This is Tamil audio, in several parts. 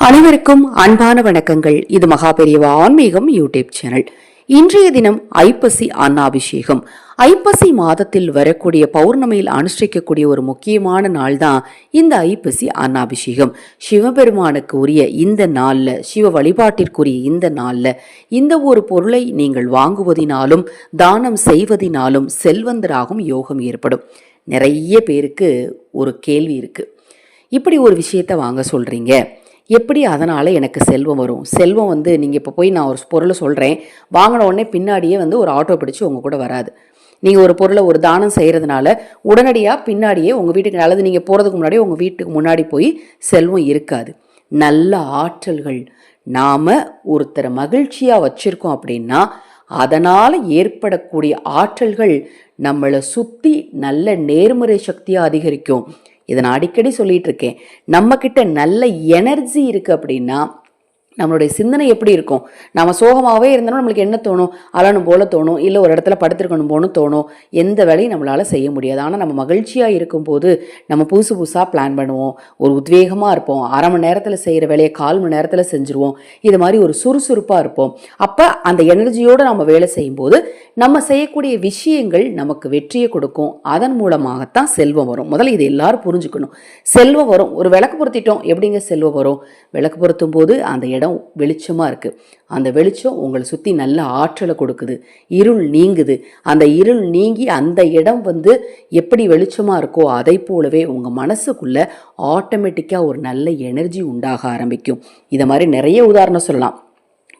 அனைவருக்கும் அன்பான வணக்கங்கள். இது மகாபெரியவா ஆன்மீகம் யூடியூப் சேனல். இன்றைய தினம் ஐப்பசி அன்னாபிஷேகம். ஐப்பசி மாதத்தில் வரக்கூடிய பௌர்ணமியில் அனுஷ்டிக்கக்கூடிய ஒரு முக்கியமான நாள் தான் இந்த ஐப்பசி அன்னாபிஷேகம். சிவபெருமானுக்கு உரிய இந்த நாள்ல, சிவ வழிபாட்டிற்குரிய இந்த நாள்ல இந்த ஒரு பொருளை நீங்கள் வாங்குவதினாலும் தானம் செய்வதினாலும் செல்வந்தராகும் யோகம் ஏற்படும். நிறைய பேருக்கு ஒரு கேள்வி இருக்கு, இப்படி ஒரு விஷயத்த வாங்க சொல்றீங்க, எப்படி அதனால் எனக்கு செல்வம் வரும்? செல்வம் நீங்கள் இப்போ போய் நான் ஒரு பொருளை சொல்கிறேன், வாங்கின உடனே பின்னாடியே ஒரு ஆட்டோ பிடிச்சி உங்கள் கூட வராது. நீங்கள் ஒரு பொருளை ஒரு தானம் செய்கிறதுனால உடனடியாக பின்னாடியே உங்கள் வீட்டுக்கு, அல்லது நீங்கள் போகிறதுக்கு முன்னாடியே உங்கள் வீட்டுக்கு முன்னாடி போய் செல்வம் இருக்காது. நல்ல ஆற்றல்கள் நாம் ஒருத்தரை மகிழ்ச்சியாக வச்சுருக்கோம் அப்படின்னா அதனால் ஏற்படக்கூடிய ஆற்றல்கள் நம்மளை சுற்றி நல்ல நேர்மறை சக்தியாக அதிகரிக்கும். இதை நான் அடிக்கடி சொல்லிட்டு இருக்கேன். நம்ம கிட்ட நல்ல எனர்ஜி இருக்கு அப்படின்னா நம்மளுடைய சிந்தனை எப்படி இருக்கும்? நம்ம சோகமாகவே இருந்தாலும் நம்மளுக்கு என்ன தோணும்? அலனும் போல தோணும், இல்லை ஒரு இடத்துல படுத்திருக்கணும் போன்னு தோணும். எந்த வேலையும் நம்மளால் செய்ய முடியாது. ஆனால் நம்ம மகிழ்ச்சியாக இருக்கும்போது நம்ம புதுசாக பிளான் பண்ணுவோம், ஒரு உத்வேகமாக இருப்போம், அரை மணி நேரத்தில் செய்கிற வேலையை 1/4 மணி நேரத்தில் செஞ்சுருவோம். இது மாதிரி ஒரு சுறுசுறுப்பாக இருப்போம். அப்போ அந்த எனர்ஜியோடு நம்ம வேலை செய்யும்போது நம்ம செய்யக்கூடிய விஷயங்கள் நமக்கு வெற்றியை கொடுக்கும். அதன் மூலமாகத்தான் செல்வம் வரும். முதல்ல இது எல்லாரும் புரிஞ்சுக்கணும். செல்வம் வரும். ஒரு விளக்கு பொருத்திட்டோம், எப்படிங்க செல்வம் வரும்? விளக்கு பொருத்தும் போது அந்த இடம் வெளிச்சமாக இருக்குது. அந்த வெளிச்சம் உங்களை சுற்றி நல்ல ஆற்றலை கொடுக்குது. இருள் நீங்குது. அந்த இருள் நீங்கி அந்த இடம் எப்படி வெளிச்சமாக இருக்கோ அதை போலவே உங்கள் மனசுக்குள்ள ஆட்டோமேட்டிக்காக ஒரு நல்ல எனர்ஜி உண்டாக ஆரம்பிக்கும். இதை மாதிரி நிறைய உதாரணம் சொல்லலாம்.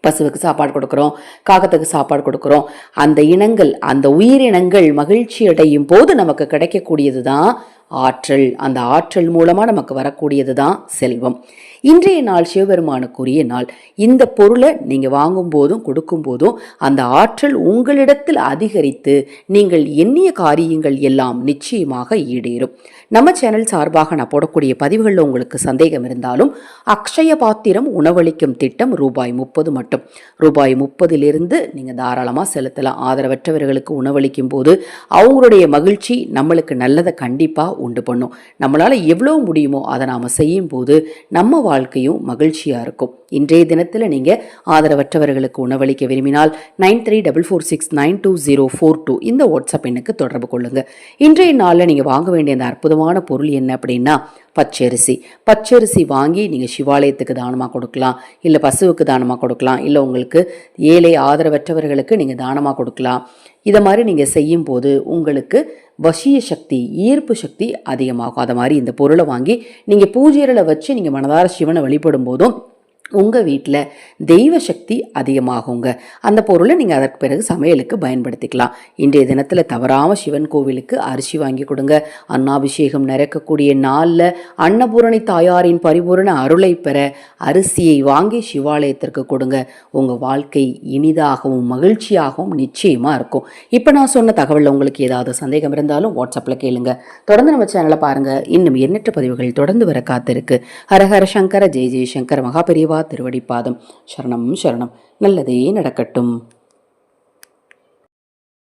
பசுவுக்கு சாப்பாடு கொடுக்குறோம், காகத்துக்கு சாப்பாடு கொடுக்குறோம். அந்த இனங்கள், அந்த உயிரினங்கள் மகிழ்ச்சி அடையும் போது நமக்கு கிடைக்கக்கூடியது தான் ஆற்றல். அந்த ஆற்றல் மூலமாக நமக்கு வரக்கூடியது தான் செல்வம். இன்றைய நாள் சிவபெருமானுக்குரிய நாள். இந்த பொருளை நீங்கள் வாங்கும் போதும் கொடுக்கும் போதும் அந்த ஆற்றல் உங்களிடத்தில் அதிகரித்து நீங்கள் எண்ணிய காரியங்கள் எல்லாம் நிச்சயமாக ஈடேறும். நம்ம சேனல் சார்பாக நான் போடக்கூடிய பதிவுகளில் உங்களுக்கு சந்தேகம் இருந்தாலும் அக்ஷய பாத்திரம் உணவளிக்கும் திட்டம் ₹30 மட்டும். ₹30 நீங்கள் தாராளமாக செலுத்தலாம். ஆதரவற்றவர்களுக்கு உணவளிக்கும் போது அவங்களுடைய மகிழ்ச்சி நம்மளுக்கு நல்லதை கண்டிப்பாக உண்டு பண்ணும். நம்மளால் எவ்வளோ முடியுமோ அதை நாம் செய்யும் போது நம்ம வாழ்க்கையும் மகிழ்ச்சியாக இருக்கும். இன்றைய தினத்தில் நீங்கள் ஆதரவற்றவர்களுக்கு உணவளிக்க விரும்பினால் 9344692042 இந்த வாட்ஸ்அப் எண்ணுக்கு தொடர்பு கொள்ளுங்க. இன்றைய நாளில் நீங்கள் வாங்க வேண்டிய அந்த அற்புதமான பொருள் என்ன அப்படின்னா பச்சரிசி. பச்சரிசி வாங்கி நீங்கள் சிவாலயத்துக்கு தானமாக கொடுக்கலாம், இல்லை பசுவுக்கு தானமாக கொடுக்கலாம், இல்லை உங்களுக்கு ஏழை ஆதரவற்றவர்களுக்கு நீங்கள் தானமாக கொடுக்கலாம். இதை மாதிரி நீங்கள் செய்யும் போது உங்களுக்கு வசிய சக்தி, ஈர்ப்பு சக்தி அதிகமாகும். அதை மாதிரி இந்த பொருளை வாங்கி நீங்கள் பூஜையில் வச்சு நீங்கள் மனதார சிவனை வழிபடும் போதும் உங்கள் வீட்டில் தெய்வ சக்தி அதிகமாகுங்க. அந்த பொருளை நீங்கள் அதற்கு பிறகு சமையலுக்கு பயன்படுத்திக்கலாம். இன்றைய தினத்தில் தவறாமல் சிவன் கோவிலுக்கு அரிசி வாங்கி கொடுங்க. அன்னாபிஷேகம் நடக்கக்கூடிய நாளில் அன்னபூரணி தாயாரின் பரிபூரண அருளை பெற அரிசியை வாங்கி சிவாலயத்திற்கு கொடுங்க. உங்கள் வாழ்க்கை இனிதாகவும் மகிழ்ச்சியாகவும் நிச்சயமாக இருக்கும். இப்போ நான் சொன்ன தகவலில் உங்களுக்கு ஏதாவது சந்தேகம் இருந்தாலும் வாட்ஸ்அப்பில் கேளுங்க. தொடர்ந்து நம்ம சேனலை பாருங்கள். இன்னும் எண்ணற்ற பதிவுகள் தொடர்ந்து வர காத்திருக்கு. ஹரஹர சங்கர, ஜெய ஜெயசங்கர. மகாபெரியவா திருவடிப்பாதம். சரணம் சரணம். நல்லதே நடக்கட்டும்.